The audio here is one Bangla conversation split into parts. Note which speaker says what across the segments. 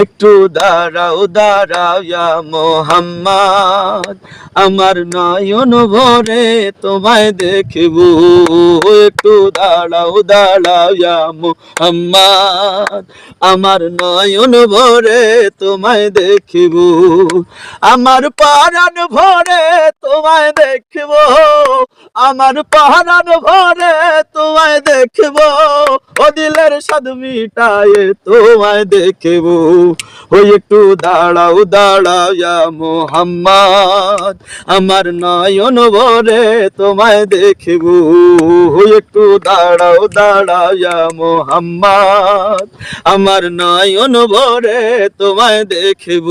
Speaker 1: একটু দাঁড়াও দাঁড়াও ইয়া মোহাম্মদ, আমার নয়ন ভরে তোমায় দেখব। একটু দাঁড়াও দাঁড়াও ইয়া মোহাম্মদ, আমার নয়ন ভরে তোমায় দেখব। আমার পরাণ ভরে তোমায় দেখব, আমার পরাণ ভরে তোমায় দেখব। ও দিলের স্বাদ মিটায়ে তোমায় দেখব। ওই একটু দাঁড়াও দাঁড়াও ইয়া মোহাম্মদ, আমার নয়ন ভরে তোমায় দেখব। ওই একটু দাঁড়াও দাঁড়াও ইয়া মোহাম্মদ, আমার নয়ন ভরে তোমায় দেখব।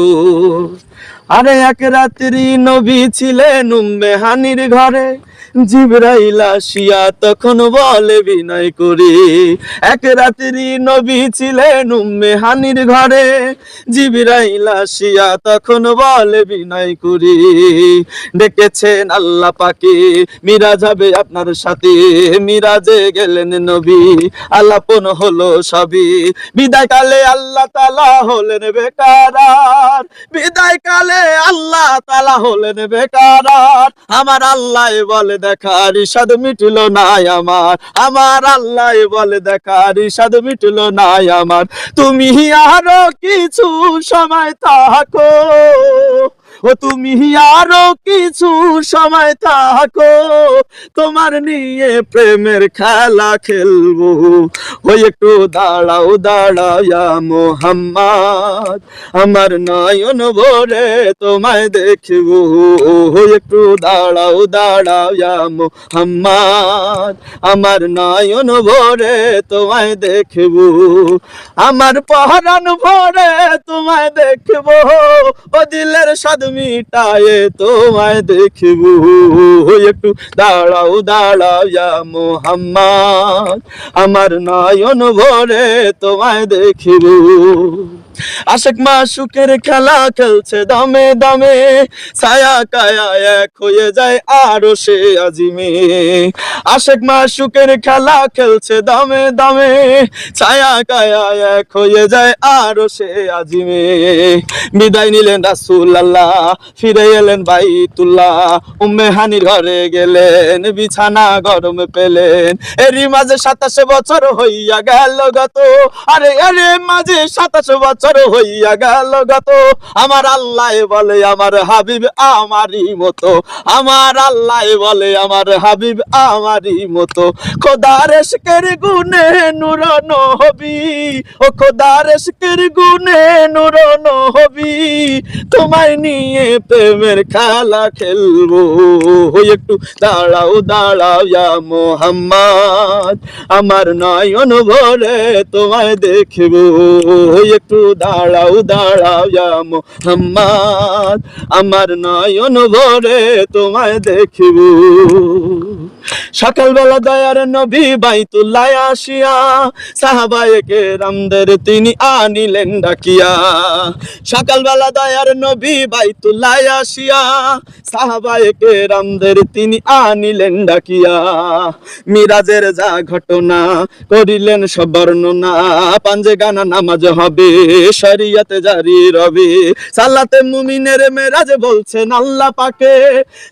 Speaker 1: আরে এক রাত্রি নবী ছিলেন উম্মে হানির ঘরে, জিবরাইল আসিয়া তখন বলে বিনয় করে। এক রাত্রি নবী ছিলেন উম্মে হানির ঘরে, জিবরাইল আসিয়া তখন বলে বিনয় করে। ডেকেছেন আল্লাহ পাকে, মিরাজ হবে আপনার সাথে। মিরাজে গেলেন নবী, আলাপন হলো সবই। বিদায় কালে আল্লাহ তাআলা হলেন বেকারার, বিদায় কালে আল্লাহ তাআলা হলেন বেকারার। আমার আল্লাহ বলে দেখার ইশাদ মিটল না আমার, আমার আল্লাহ বলে দেখার ইশাদ মিটল না আমার। তুমি আরো কিছু সময় থাকো, ও তুমি আরো কিছু সময় থাকো, তোমার নিয়ে প্রেমের খেলা খেলবো। ওই একটু দাঁড়াও দাঁড়াও ইয়া মোহাম্মদ, আমার নয়ন ভরে তোমায় দেখব। ওই একটু দাঁড়াও দাঁড়াও ইয়া মোহাম্মদ, আমার নয়ন ভরে তোমায় দেখব। আমার পরাণ ভরে তোমায় দেখব, ও দিলের স্বাদ মিটায়ে তোমায় দেখব। একটু দাঁড়াও দাঁড়াও ইয়া মোহাম্মদ, আমার নয়ন ভরে তোমায় দেখব। আশিক মাশুকের খেলা খেলছে দমে দমে, ছায়া কায়া এক হয়ে যায় আরশে আজিমে। আশিক মাশুকের খেলা খেলছে দমে দমে, ছায়া কায়া এক হয়ে যায় আরশে আজিমে। বিদায় নিলেন রাসূলুল্লাহ, ফিরে এলেন বাইতুল্লাহ। উম্মে হানির ঘরে গেলেন, বিছানা গরম পেলেন। এরই মাঝে 27 বছর হইয়া গেল গত, আরে আরে মাঝে 27 বছর হইয়া গেল গত। আমার আল্লাহ বলে আমার হাবিব আমারই মতো, আমার আল্লাহ বলে আমার হাবিব আমারই মতো। খোদার ইশকের গুনে নূর নবী, ও খোদার ইশকের গুনে নূর নবী, তোমায় নিয়ে প্রেমের খেলা খেলবো। একটু দাঁড়াও দাঁড়াও ইয়া মোহাম্মদ, আমার নয়ন ভরে তোমায় দেখব। একটু দাঁড়াও দাঁড়াও ইয়া মোহাম্মদ, আমার নয়ন ভরে তোমায় দেখব। সকালবেলা দয়ার নবী বাইতুল্লাহ আসিয়া, সাহাবায়ে কেরামদের তিনি আনিলেন ডাকিয়া। সকালবেলা দয়ার নবী বাইতুল্লাহ আসিয়া, সাহাবায়ে কেরামদের তিনি আনিলেন ডাকিয়া। মিরাজের যা ঘটনা করিলেন সব বর্ণনা, পাঞ্জে গানা নামাজ হবে, শরিয়তে জারি রবে। সালাতে মুমিনের মেরাজ বলছেন আল্লাহ পাকে,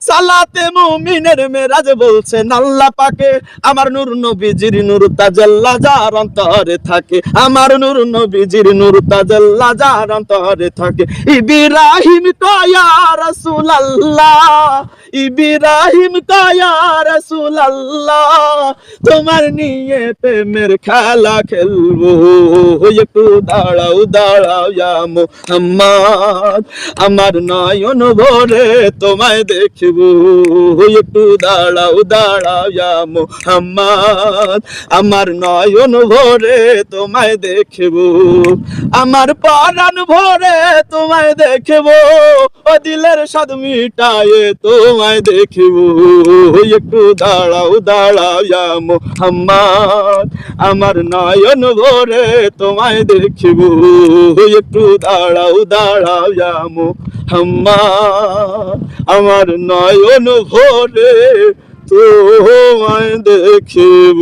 Speaker 1: সালাতে মুমিনের মেরাজ বলছেন আল্লাহ পাকে। আমার নূর নবীজির নূর তাজাল্লা যার অন্তরে থাকে, আমার নূর নবীজির নূর তাজাল্লা যার অন্তরে থাকে। ইব্রাহিম কয়া রাসূলুল্লাহ, ইব্রাহিম কয়া রাসূলুল্লাহ, তোমার নিয়ে প্রেমের খেলা খেলবো। একটু দাঁড়াও দাঁড়াও ইয়া মুহাম্মদ, আমার নয়ন ভরে তোমায় দেখব। একটু দাঁড়াও দাঁড়াও ইয়া মুহাম্মদ, আমার নয়ন ভরে তোমায় দেখব। আমার পরাণ ভরে তোমায় দেখব, ও দিলের স্বাদ মিটায়ে তোমায় দেখব। একটু দাঁড়াও দাঁড়াও ইয়া মুহাম্মদ, আমার নয়ন ভরে তোমায় দেখব। একটু দাঁড়াও দাঁড়াও ইয়া মুহাম্মদ, আমার নয়ন ভরে তোমায় দেখব।